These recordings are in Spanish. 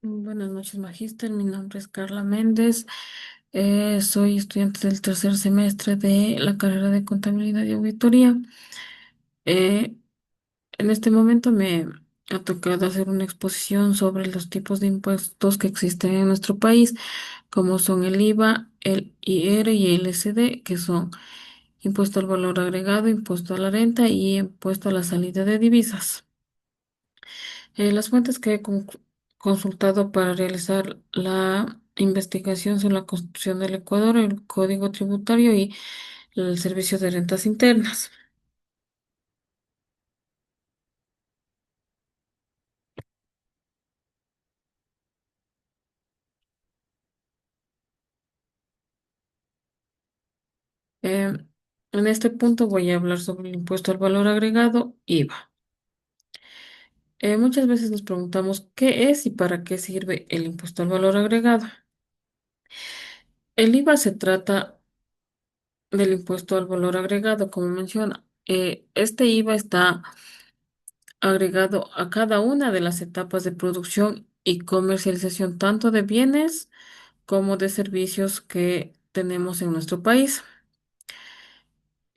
Buenas noches, magíster. Mi nombre es Carla Méndez. Soy estudiante del tercer semestre de la carrera de Contabilidad y Auditoría. Eh, en este momento me ha tocado hacer una exposición sobre los tipos de impuestos que existen en nuestro país, como son el IVA, el IR y el SD, que son impuesto al valor agregado, impuesto a la renta y impuesto a la salida de divisas. Las fuentes que he consultado para realizar la investigación son la Constitución del Ecuador, el Código Tributario y el Servicio de Rentas Internas. Eh, en este punto voy a hablar sobre el impuesto al valor agregado, IVA. Muchas veces nos preguntamos qué es y para qué sirve el impuesto al valor agregado. El IVA se trata del impuesto al valor agregado, como menciona. Este IVA está agregado a cada una de las etapas de producción y comercialización tanto de bienes como de servicios que tenemos en nuestro país.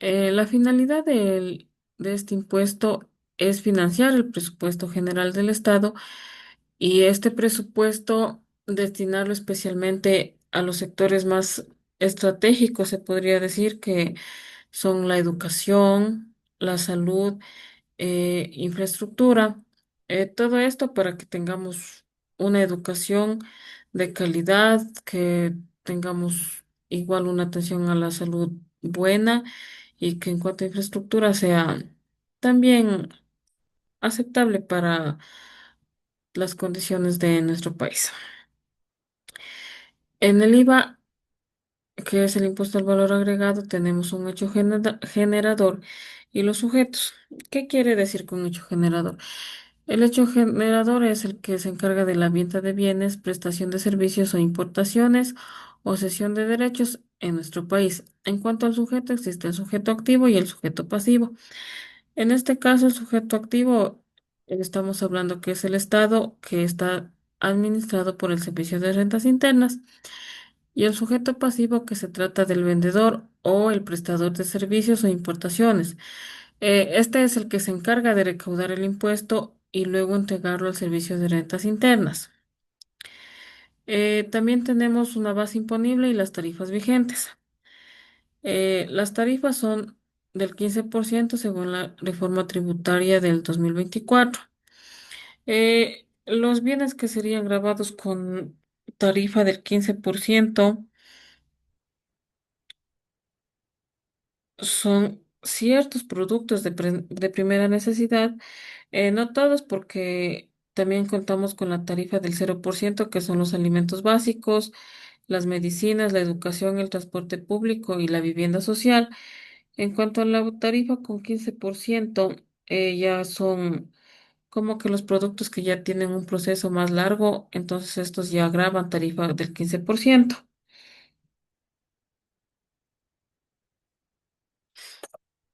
La finalidad de este impuesto es financiar el presupuesto general del Estado y este presupuesto destinarlo especialmente a los sectores más estratégicos, se podría decir que son la educación, la salud, infraestructura, todo esto para que tengamos una educación de calidad, que tengamos igual una atención a la salud buena y que en cuanto a infraestructura sea también aceptable para las condiciones de nuestro país. En el IVA, que es el impuesto al valor agregado, tenemos un hecho generador y los sujetos. ¿Qué quiere decir con hecho generador? El hecho generador es el que se encarga de la venta de bienes, prestación de servicios o importaciones o cesión de derechos en nuestro país. En cuanto al sujeto, existe el sujeto activo y el sujeto pasivo. En este caso, el sujeto activo, estamos hablando que es el Estado que está administrado por el Servicio de Rentas Internas. Y el sujeto pasivo que se trata del vendedor o el prestador de servicios o importaciones. Este es el que se encarga de recaudar el impuesto y luego entregarlo al Servicio de Rentas Internas. También tenemos una base imponible y las tarifas vigentes. Las tarifas son del 15% según la reforma tributaria del 2024. Los bienes que serían grabados con tarifa del 15% son ciertos productos de primera necesidad, no todos porque también contamos con la tarifa del 0% que son los alimentos básicos, las medicinas, la educación, el transporte público y la vivienda social. En cuanto a la tarifa con 15%, ya son como que los productos que ya tienen un proceso más largo, entonces estos ya agravan tarifa del 15%.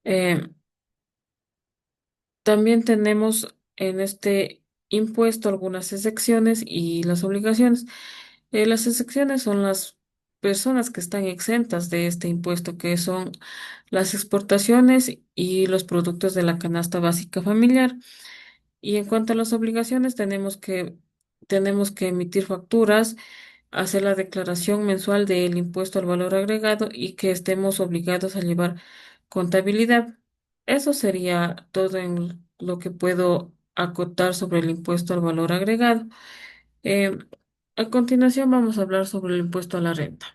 Eh, También tenemos en este impuesto algunas excepciones y las obligaciones. Las excepciones son las personas que están exentas de este impuesto, que son las exportaciones y los productos de la canasta básica familiar. Y en cuanto a las obligaciones, tenemos que emitir facturas, hacer la declaración mensual del impuesto al valor agregado y que estemos obligados a llevar contabilidad. Eso sería todo en lo que puedo acotar sobre el impuesto al valor agregado. Eh, a continuación vamos a hablar sobre el impuesto a la renta.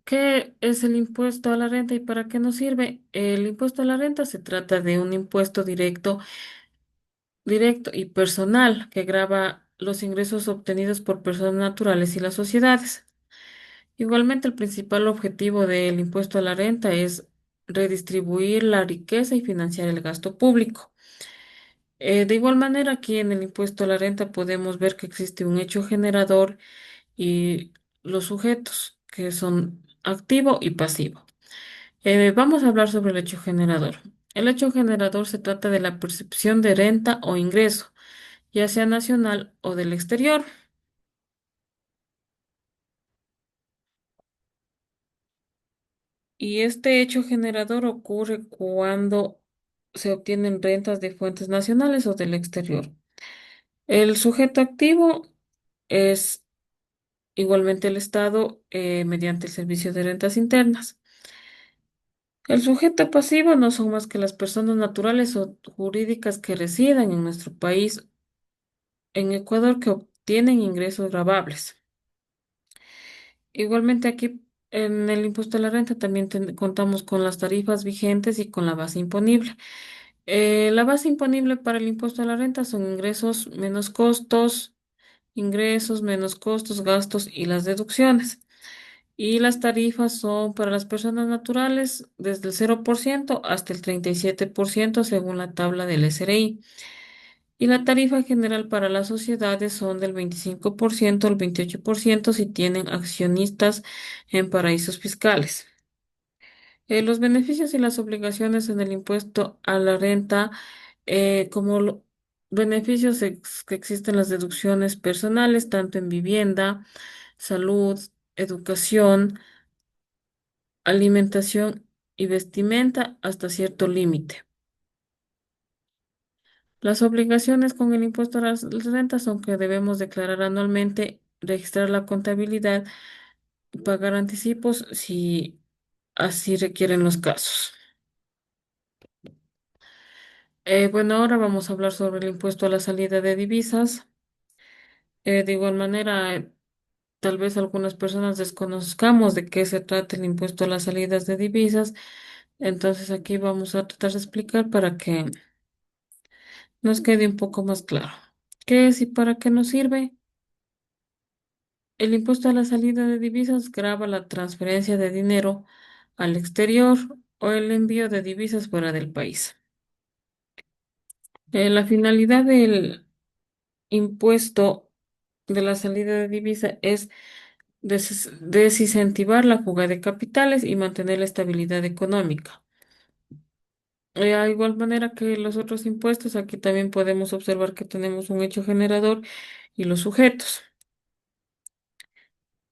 ¿Qué es el impuesto a la renta y para qué nos sirve? El impuesto a la renta se trata de un impuesto directo y personal que grava los ingresos obtenidos por personas naturales y las sociedades. Igualmente, el principal objetivo del impuesto a la renta es redistribuir la riqueza y financiar el gasto público. De igual manera, aquí en el impuesto a la renta podemos ver que existe un hecho generador y los sujetos, que son activo y pasivo. Vamos a hablar sobre el hecho generador. El hecho generador se trata de la percepción de renta o ingreso ya sea nacional o del exterior. Y este hecho generador ocurre cuando se obtienen rentas de fuentes nacionales o del exterior. El sujeto activo es igualmente el Estado mediante el Servicio de Rentas Internas. El sujeto pasivo no son más que las personas naturales o jurídicas que residen en nuestro país, en Ecuador, que obtienen ingresos gravables. Igualmente aquí en el impuesto a la renta también contamos con las tarifas vigentes y con la base imponible. La base imponible para el impuesto a la renta son ingresos menos costos, gastos y las deducciones. Y las tarifas son para las personas naturales desde el 0% hasta el 37% según la tabla del SRI. Y la tarifa general para las sociedades son del 25% al 28% si tienen accionistas en paraísos fiscales. Los beneficios y las obligaciones en el impuesto a la renta, como beneficios que existen las deducciones personales, tanto en vivienda, salud, educación, alimentación y vestimenta hasta cierto límite. Las obligaciones con el impuesto a las rentas son que debemos declarar anualmente, registrar la contabilidad y pagar anticipos si así requieren los casos. Bueno, ahora vamos a hablar sobre el impuesto a la salida de divisas. De igual manera, tal vez algunas personas desconozcamos de qué se trata el impuesto a las salidas de divisas. Entonces aquí vamos a tratar de explicar para que nos quede un poco más claro. ¿Qué es y para qué nos sirve? El impuesto a la salida de divisas grava la transferencia de dinero al exterior o el envío de divisas fuera del país. La finalidad del impuesto de la salida de divisa es desincentivar la fuga de capitales y mantener la estabilidad económica. A igual manera que los otros impuestos, aquí también podemos observar que tenemos un hecho generador y los sujetos.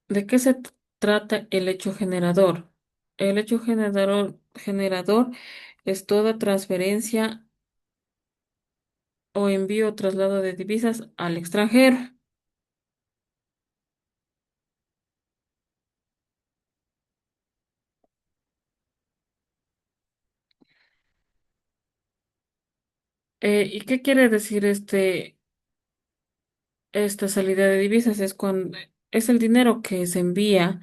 ¿De qué se trata el hecho generador? El hecho generador es toda transferencia o envío o traslado de divisas al extranjero. ¿Y qué quiere decir esta salida de divisas? Es cuando es el dinero que se envía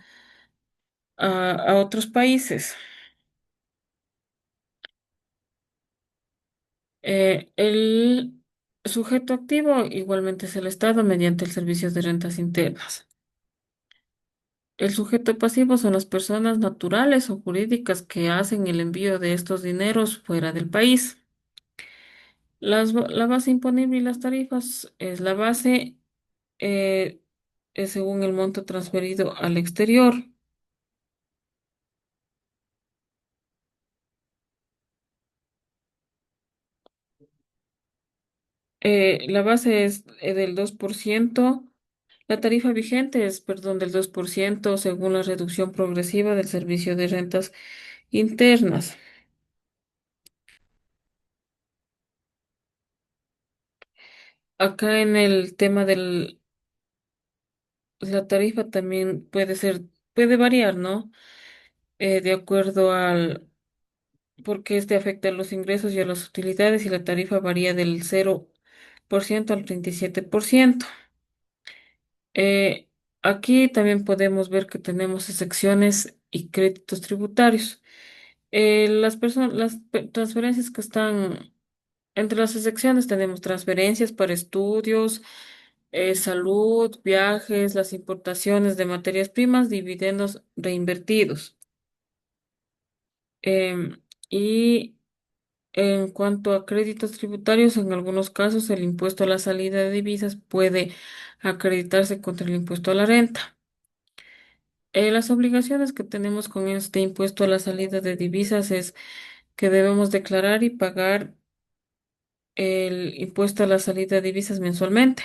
a otros países. El sujeto activo igualmente es el Estado mediante el Servicio de Rentas Internas. El sujeto pasivo son las personas naturales o jurídicas que hacen el envío de estos dineros fuera del país. La base imponible y las tarifas es la base eh, es según el monto transferido al exterior. La base es del 2%. La tarifa vigente es, perdón, del 2% según la reducción progresiva del servicio de rentas internas. Acá en el tema de la tarifa también puede variar, ¿no? De acuerdo porque este afecta a los ingresos y a las utilidades y la tarifa varía del 0% al 37%. Eh, Aquí también podemos ver que tenemos excepciones y créditos tributarios. Transferencias que están entre las excepciones tenemos transferencias para estudios, salud, viajes, las importaciones de materias primas, dividendos reinvertidos. Em, y en cuanto a créditos tributarios, en algunos casos el impuesto a la salida de divisas puede acreditarse contra el impuesto a la renta. Las obligaciones que tenemos con este impuesto a la salida de divisas es que debemos declarar y pagar el impuesto a la salida de divisas mensualmente,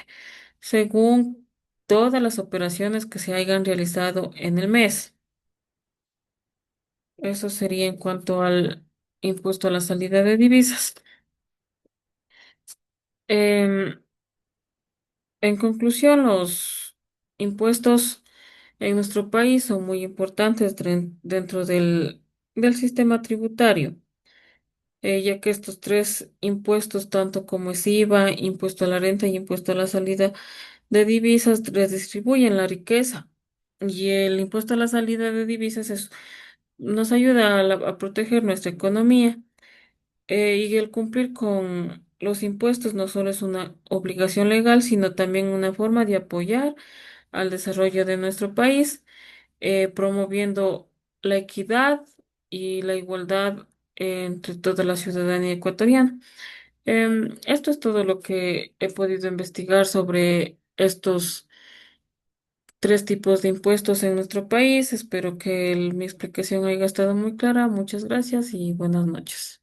según todas las operaciones que se hayan realizado en el mes. Eso sería en cuanto al impuesto a la salida de divisas. Em, en conclusión, los impuestos en nuestro país son muy importantes dentro del sistema tributario, ya que estos tres impuestos, tanto como es IVA, impuesto a la renta y impuesto a la salida de divisas, redistribuyen la riqueza. Y el impuesto a la salida de divisas nos ayuda a proteger nuestra economía. Y el cumplir con los impuestos no solo es una obligación legal, sino también una forma de apoyar al desarrollo de nuestro país, promoviendo la equidad y la igualdad entre toda la ciudadanía ecuatoriana. Esto es todo lo que he podido investigar sobre estos tres tipos de impuestos en nuestro país. Espero que mi explicación haya estado muy clara. Muchas gracias y buenas noches.